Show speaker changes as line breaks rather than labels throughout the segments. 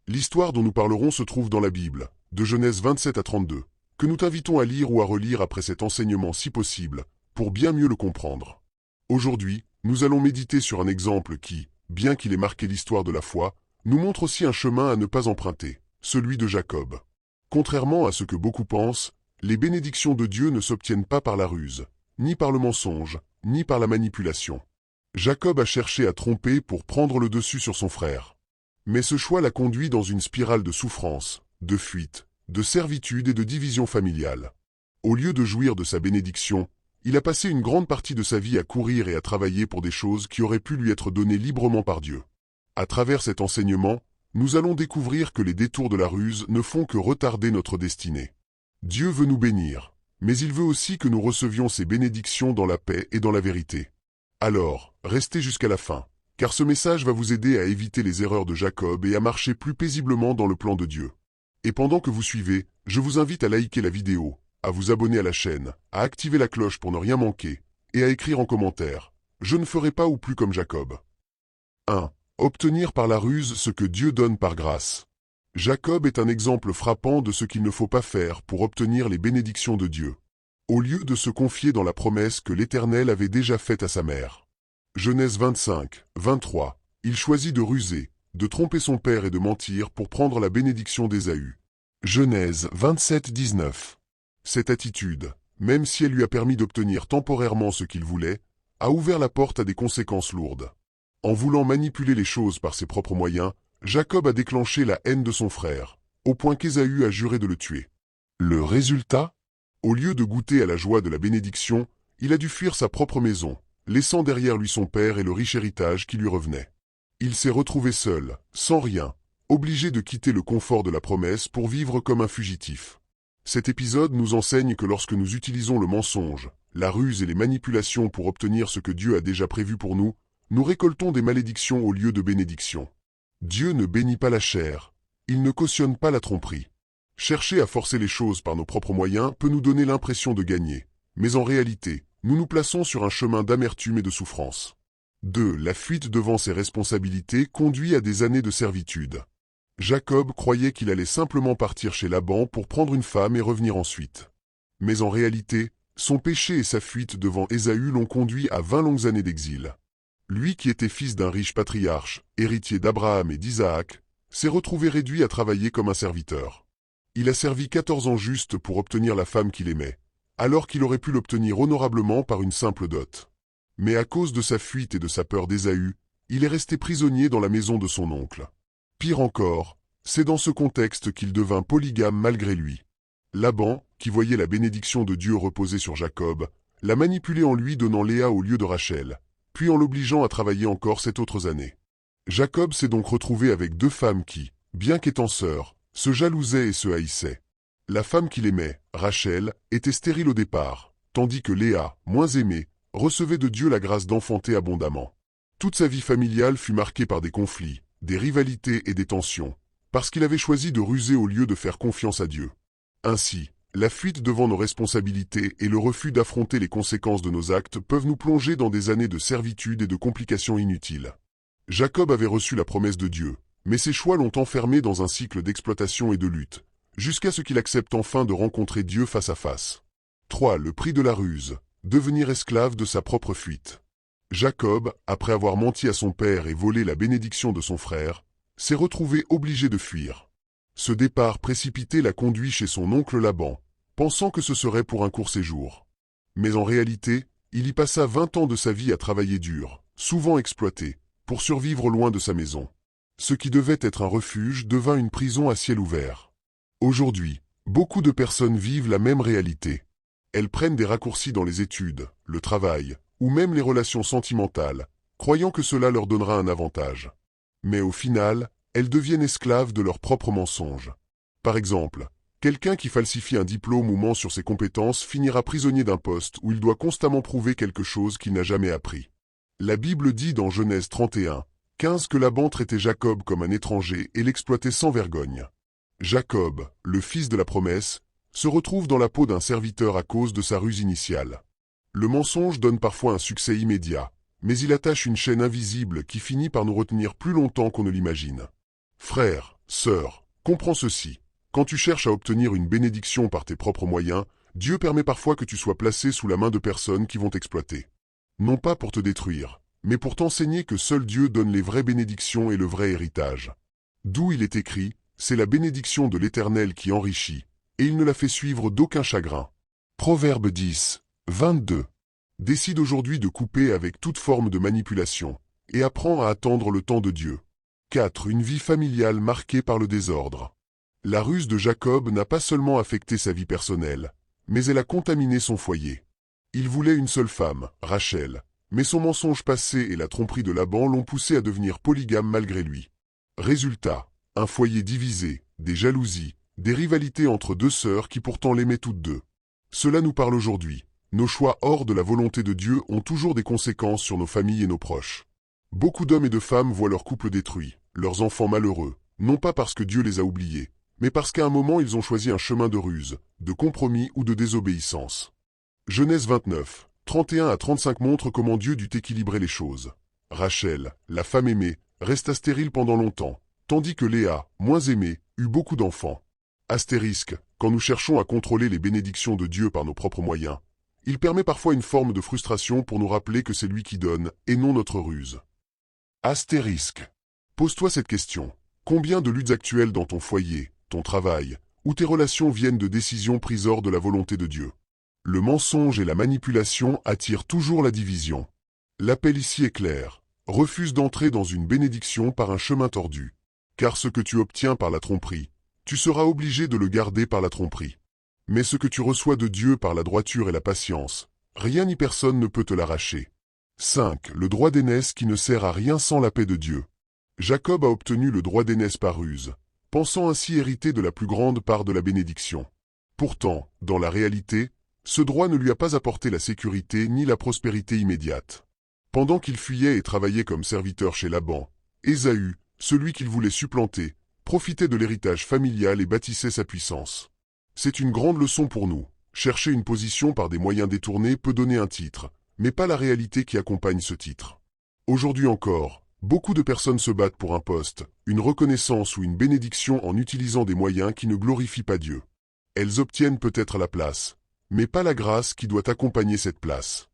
L'histoire dont nous parlerons se trouve dans la Bible, de Genèse 27 à 32, que nous t'invitons à lire ou à relire après cet enseignement si possible, pour bien mieux le comprendre. Aujourd'hui, nous allons méditer sur un exemple qui, bien qu'il ait marqué l'histoire de la foi, nous montre aussi un chemin à ne pas emprunter, celui de Jacob. Contrairement à ce que beaucoup pensent, les bénédictions de Dieu ne s'obtiennent pas par la ruse, ni par le mensonge, ni par la manipulation. Jacob a cherché à tromper pour prendre le dessus sur son frère. Mais ce choix l'a conduit dans une spirale de souffrance, de fuite, de servitude et de division familiale. Au lieu de jouir de sa bénédiction, il a passé une grande partie de sa vie à courir et à travailler pour des choses qui auraient pu lui être données librement par Dieu. À travers cet enseignement, nous allons découvrir que les détours de la ruse ne font que retarder notre destinée. Dieu veut nous bénir, mais il veut aussi que nous recevions ses bénédictions dans la paix et dans la vérité. Alors, restez jusqu'à la fin, car ce message va vous aider à éviter les erreurs de Jacob et à marcher plus paisiblement dans le plan de Dieu. Et pendant que vous suivez, je vous invite à liker la vidéo, à vous abonner à la chaîne, à activer la cloche pour ne rien manquer, et à écrire en commentaire « Je ne ferai pas ou plus comme Jacob ». 1. Obtenir par la ruse ce que Dieu donne par grâce. Jacob est un exemple frappant de ce qu'il ne faut pas faire pour obtenir les bénédictions de Dieu. Au lieu de se confier dans la promesse que l'Éternel avait déjà faite à sa mère. Genèse 25, 23, il choisit de ruser, de tromper son père et de mentir pour prendre la bénédiction d'Ésaü. Genèse 27, 19. Cette attitude, même si elle lui a permis d'obtenir temporairement ce qu'il voulait, a ouvert la porte à des conséquences lourdes. En voulant manipuler les choses par ses propres moyens, Jacob a déclenché la haine de son frère, au point qu'Ésaü a juré de le tuer. Le résultat? Au lieu de goûter à la joie de la bénédiction, il a dû fuir sa propre maison, laissant derrière lui son père et le riche héritage qui lui revenait. Il s'est retrouvé seul, sans rien, obligé de quitter le confort de la promesse pour vivre comme un fugitif. Cet épisode nous enseigne que lorsque nous utilisons le mensonge, la ruse et les manipulations pour obtenir ce que Dieu a déjà prévu pour nous, nous récoltons des malédictions au lieu de bénédictions. Dieu ne bénit pas la chair, il ne cautionne pas la tromperie. Chercher à forcer les choses par nos propres moyens peut nous donner l'impression de gagner, mais en réalité, nous nous plaçons sur un chemin d'amertume et de souffrance. 2. La fuite devant ses responsabilités conduit à des années de servitude. Jacob croyait qu'il allait simplement partir chez Laban pour prendre une femme et revenir ensuite. Mais en réalité, son péché et sa fuite devant Ésaü l'ont conduit à 20 longues années d'exil. Lui qui était fils d'un riche patriarche, héritier d'Abraham et d'Isaac, s'est retrouvé réduit à travailler comme un serviteur. Il a servi 14 ans juste pour obtenir la femme qu'il aimait, alors qu'il aurait pu l'obtenir honorablement par une simple dot. Mais à cause de sa fuite et de sa peur d'Ésaü, il est resté prisonnier dans la maison de son oncle. Pire encore, c'est dans ce contexte qu'il devint polygame malgré lui. Laban, qui voyait la bénédiction de Dieu reposer sur Jacob, l'a manipulé en lui donnant Léa au lieu de Rachel, puis en l'obligeant à travailler encore 7 autres années. Jacob s'est donc retrouvé avec 2 femmes qui, bien qu'étant sœurs, se jalousaient et se haïssaient. La femme qu'il aimait, Rachel, était stérile au départ, tandis que Léa, moins aimée, recevait de Dieu la grâce d'enfanter abondamment. Toute sa vie familiale fut marquée par des conflits, des rivalités et des tensions, parce qu'il avait choisi de ruser au lieu de faire confiance à Dieu. Ainsi, la fuite devant nos responsabilités et le refus d'affronter les conséquences de nos actes peuvent nous plonger dans des années de servitude et de complications inutiles. Jacob avait reçu la promesse de Dieu, mais ses choix l'ont enfermé dans un cycle d'exploitation et de lutte, jusqu'à ce qu'il accepte enfin de rencontrer Dieu face à face. 3. Le prix de la ruse, devenir esclave de sa propre fuite. Jacob, après avoir menti à son père et volé la bénédiction de son frère, s'est retrouvé obligé de fuir. Ce départ précipité l'a conduit chez son oncle Laban, pensant que ce serait pour un court séjour. Mais en réalité, il y passa 20 ans de sa vie à travailler dur, souvent exploité, pour survivre loin de sa maison. Ce qui devait être un refuge devint une prison à ciel ouvert. Aujourd'hui, beaucoup de personnes vivent la même réalité. Elles prennent des raccourcis dans les études, le travail, ou même les relations sentimentales, croyant que cela leur donnera un avantage. Mais au final, elles deviennent esclaves de leurs propres mensonges. Par exemple, quelqu'un qui falsifie un diplôme ou ment sur ses compétences finira prisonnier d'un poste où il doit constamment prouver quelque chose qu'il n'a jamais appris. La Bible dit dans Genèse 31, 15 que Laban traitait Jacob comme un étranger et l'exploitait sans vergogne. Jacob, le fils de la promesse, se retrouve dans la peau d'un serviteur à cause de sa ruse initiale. Le mensonge donne parfois un succès immédiat, mais il attache une chaîne invisible qui finit par nous retenir plus longtemps qu'on ne l'imagine. Frères, Sœur, comprends ceci. Quand tu cherches à obtenir une bénédiction par tes propres moyens, Dieu permet parfois que tu sois placé sous la main de personnes qui vont t'exploiter. Non pas pour te détruire, mais pour t'enseigner que seul Dieu donne les vraies bénédictions et le vrai héritage. D'où il est écrit, c'est la bénédiction de l'Éternel qui enrichit, et il ne la fait suivre d'aucun chagrin. Proverbe 10, 22. Décide aujourd'hui de couper avec toute forme de manipulation, et apprends à attendre le temps de Dieu. 4. Une vie familiale marquée par le désordre. La ruse de Jacob n'a pas seulement affecté sa vie personnelle, mais elle a contaminé son foyer. Il voulait une seule femme, Rachel, mais son mensonge passé et la tromperie de Laban l'ont poussé à devenir polygame malgré lui. Résultat, un foyer divisé, des jalousies, des rivalités entre deux sœurs qui pourtant l'aimaient toutes deux. Cela nous parle aujourd'hui. Nos choix hors de la volonté de Dieu ont toujours des conséquences sur nos familles et nos proches. Beaucoup d'hommes et de femmes voient leur couple détruit, leurs enfants malheureux, non pas parce que Dieu les a oubliés, mais parce qu'à un moment ils ont choisi un chemin de ruse, de compromis ou de désobéissance. Genèse 29, 31 à 35 montre comment Dieu dut équilibrer les choses. Rachel, la femme aimée, resta stérile pendant longtemps, tandis que Léa, moins aimée, eut beaucoup d'enfants. Astérisque, quand nous cherchons à contrôler les bénédictions de Dieu par nos propres moyens, il permet parfois une forme de frustration pour nous rappeler que c'est lui qui donne, et non notre ruse. Astérisque. Pose-toi cette question. Combien de luttes actuelles dans ton foyer, ton travail, ou tes relations viennent de décisions prises hors de la volonté de Dieu? Le mensonge et la manipulation attirent toujours la division. L'appel ici est clair. Refuse d'entrer dans une bénédiction par un chemin tordu. Car ce que tu obtiens par la tromperie, tu seras obligé de le garder par la tromperie. Mais ce que tu reçois de Dieu par la droiture et la patience, rien ni personne ne peut te l'arracher. 5. Le droit d'aînesse qui ne sert à rien sans la paix de Dieu. Jacob a obtenu le droit d'aînesse par ruse, pensant ainsi hériter de la plus grande part de la bénédiction. Pourtant, dans la réalité, ce droit ne lui a pas apporté la sécurité ni la prospérité immédiate. Pendant qu'il fuyait et travaillait comme serviteur chez Laban, Ésaü, celui qu'il voulait supplanter, profitait de l'héritage familial et bâtissait sa puissance. C'est une grande leçon pour nous. Chercher une position par des moyens détournés peut donner un titre, mais pas la réalité qui accompagne ce titre. Aujourd'hui encore, beaucoup de personnes se battent pour un poste, une reconnaissance ou une bénédiction en utilisant des moyens qui ne glorifient pas Dieu. Elles obtiennent peut-être la place, mais pas la grâce qui doit accompagner cette place.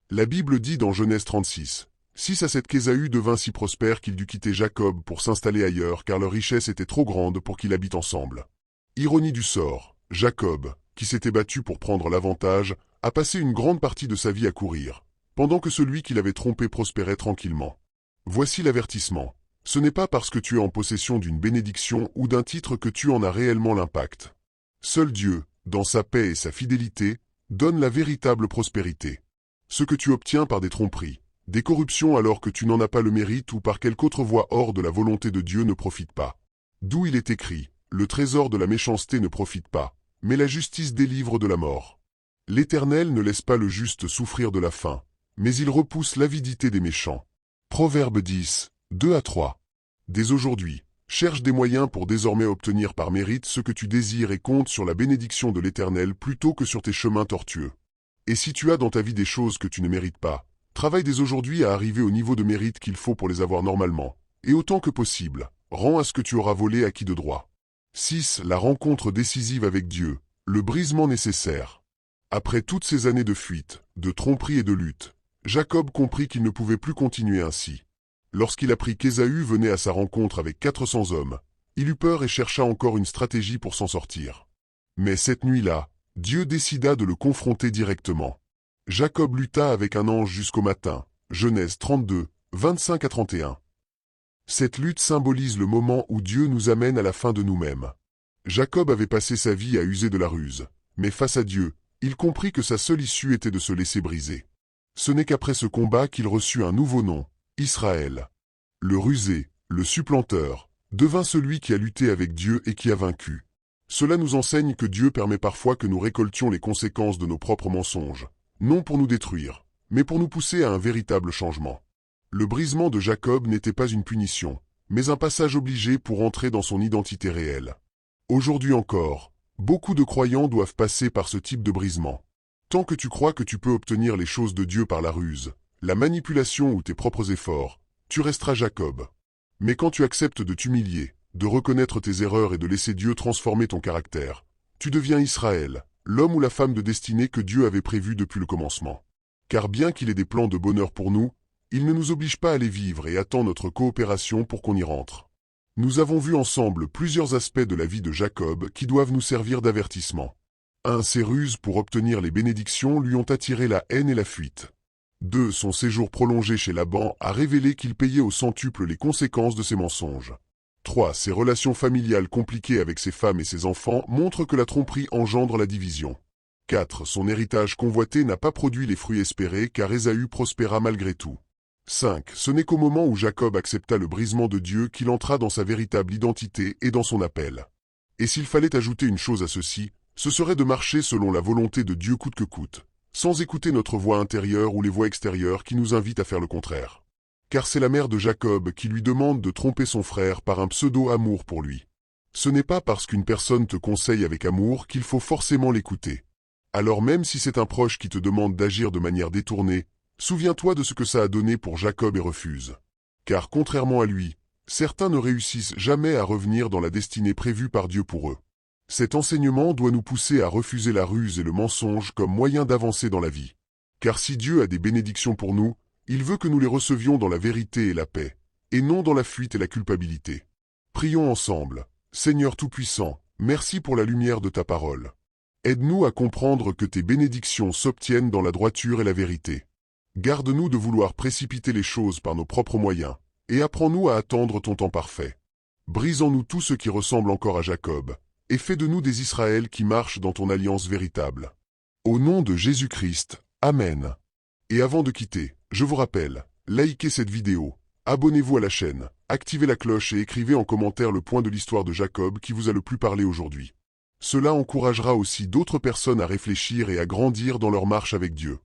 La Bible dit dans Genèse 36, « 6 à 7 qu'Ésaü devint si prospère qu'il dut quitter Jacob pour s'installer ailleurs car leur richesse était trop grande pour qu'ils habitent ensemble. » Ironie du sort, Jacob, qui s'était battu pour prendre l'avantage, a passé une grande partie de sa vie à courir, pendant que celui qui l'avait trompé prospérait tranquillement. Voici l'avertissement. Ce n'est pas parce que tu es en possession d'une bénédiction ou d'un titre que tu en as réellement l'impact. Seul Dieu, dans sa paix et sa fidélité, donne la véritable prospérité. Ce que tu obtiens par des tromperies, des corruptions alors que tu n'en as pas le mérite ou par quelque autre voie hors de la volonté de Dieu ne profite pas. D'où il est écrit, le trésor de la méchanceté ne profite pas, mais la justice délivre de la mort. L'Éternel ne laisse pas le juste souffrir de la faim, mais il repousse l'avidité des méchants. Proverbe 10, 2 à 3. Dès aujourd'hui, cherche des moyens pour désormais obtenir par mérite ce que tu désires et compte sur la bénédiction de l'Éternel plutôt que sur tes chemins tortueux. Et si tu as dans ta vie des choses que tu ne mérites pas, travaille dès aujourd'hui à arriver au niveau de mérite qu'il faut pour les avoir normalement, et autant que possible, rends à ce que tu auras volé acquis de droit. 6. La rencontre décisive avec Dieu, le brisement nécessaire. Après toutes ces années de fuite, de tromperie et de lutte, Jacob comprit qu'il ne pouvait plus continuer ainsi. Lorsqu'il apprit qu'Ésaü venait à sa rencontre avec 400 hommes, il eut peur et chercha encore une stratégie pour s'en sortir. Mais cette nuit-là, Dieu décida de le confronter directement. Jacob lutta avec un ange jusqu'au matin. Genèse 32, 25 à 31. Cette lutte symbolise le moment où Dieu nous amène à la fin de nous-mêmes. Jacob avait passé sa vie à user de la ruse, mais face à Dieu, il comprit que sa seule issue était de se laisser briser. Ce n'est qu'après ce combat qu'il reçut un nouveau nom, Israël. Le rusé, le supplanteur, devint celui qui a lutté avec Dieu et qui a vaincu. Cela nous enseigne que Dieu permet parfois que nous récoltions les conséquences de nos propres mensonges, non pour nous détruire, mais pour nous pousser à un véritable changement. Le brisement de Jacob n'était pas une punition, mais un passage obligé pour entrer dans son identité réelle. Aujourd'hui encore, beaucoup de croyants doivent passer par ce type de brisement. Tant que tu crois que tu peux obtenir les choses de Dieu par la ruse, la manipulation ou tes propres efforts, tu resteras Jacob. Mais quand tu acceptes de t'humilier, de reconnaître tes erreurs et de laisser Dieu transformer ton caractère. Tu deviens Israël, l'homme ou la femme de destinée que Dieu avait prévu depuis le commencement. Car bien qu'il ait des plans de bonheur pour nous, il ne nous oblige pas à les vivre et attend notre coopération pour qu'on y rentre. Nous avons vu ensemble plusieurs aspects de la vie de Jacob qui doivent nous servir d'avertissement. 1. Ses ruses pour obtenir les bénédictions lui ont attiré la haine et la fuite. 2. Son séjour prolongé chez Laban a révélé qu'il payait au centuple les conséquences de ses mensonges. 3. Ses relations familiales compliquées avec ses femmes et ses enfants montrent que la tromperie engendre la division. 4. Son héritage convoité n'a pas produit les fruits espérés car Ésaü prospéra malgré tout. 5. Ce n'est qu'au moment où Jacob accepta le brisement de Dieu qu'il entra dans sa véritable identité et dans son appel. Et s'il fallait ajouter une chose à ceci, ce serait de marcher selon la volonté de Dieu coûte que coûte, sans écouter notre voix intérieure ou les voix extérieures qui nous invitent à faire le contraire. Car c'est la mère de Jacob qui lui demande de tromper son frère par un pseudo-amour pour lui. Ce n'est pas parce qu'une personne te conseille avec amour qu'il faut forcément l'écouter. Alors même si c'est un proche qui te demande d'agir de manière détournée, souviens-toi de ce que ça a donné pour Jacob et refuse. Car contrairement à lui, certains ne réussissent jamais à revenir dans la destinée prévue par Dieu pour eux. Cet enseignement doit nous pousser à refuser la ruse et le mensonge comme moyen d'avancer dans la vie. Car si Dieu a des bénédictions pour nous, il veut que nous les recevions dans la vérité et la paix, et non dans la fuite et la culpabilité. Prions ensemble. Seigneur Tout-Puissant, merci pour la lumière de ta parole. Aide-nous à comprendre que tes bénédictions s'obtiennent dans la droiture et la vérité. Garde-nous de vouloir précipiter les choses par nos propres moyens, et apprends-nous à attendre ton temps parfait. Brise en nous tout ce qui ressemble encore à Jacob, et fais de nous des Israël qui marchent dans ton alliance véritable. Au nom de Jésus-Christ, Amen. Et avant de quitter, je vous rappelle, likez cette vidéo, abonnez-vous à la chaîne, activez la cloche et écrivez en commentaire le point de l'histoire de Jacob qui vous a le plus parlé aujourd'hui. Cela encouragera aussi d'autres personnes à réfléchir et à grandir dans leur marche avec Dieu.